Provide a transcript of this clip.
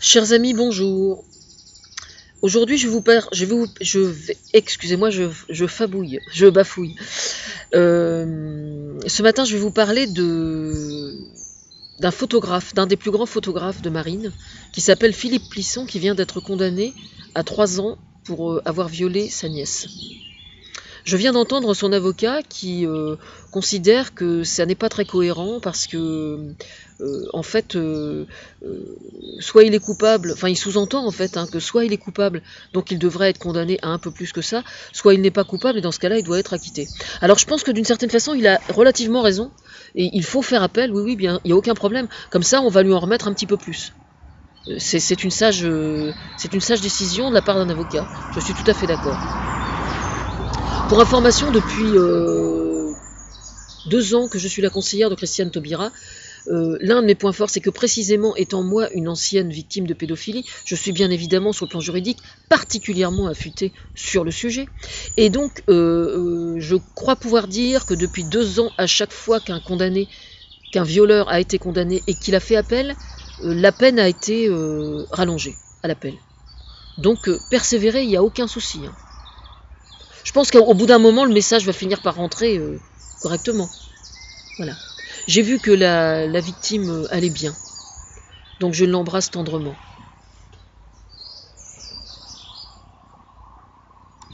Chers amis, bonjour. Aujourd'hui, excusez-moi, je fabouille, je bafouille. Ce matin, je vais vous parler d'un photographe, d'un des plus grands photographes de marine, qui s'appelle Philippe Plisson, qui vient d'être condamné à 3 ans pour avoir violé sa nièce. Je viens d'entendre son avocat qui considère que ça n'est pas très cohérent parce que, en fait, soit il est coupable, enfin il sous-entend en fait que soit il est coupable, donc il devrait être condamné à un peu plus que ça, soit il n'est pas coupable et dans ce cas-là il doit être acquitté. Alors je pense que d'une certaine façon il a relativement raison et il faut faire appel, oui bien, il n'y a aucun problème. Comme ça on va lui en remettre un petit peu plus. C'est une sage décision de la part d'un avocat. Je suis tout à fait d'accord. Pour information, depuis 2 ans que je suis la conseillère de Christiane Taubira, l'un de mes points forts, c'est que précisément étant moi une ancienne victime de pédophilie, je suis bien évidemment sur le plan juridique particulièrement affûtée sur le sujet. Et donc, je crois pouvoir dire que depuis 2 ans, à chaque fois qu'un violeur a été condamné et qu'il a fait appel, la peine a été rallongée à l'appel. Donc, persévérer, il n'y a aucun souci. Je pense qu'au bout d'un moment, le message va finir par rentrer correctement. Voilà. J'ai vu que la victime allait bien. Donc je l'embrasse tendrement.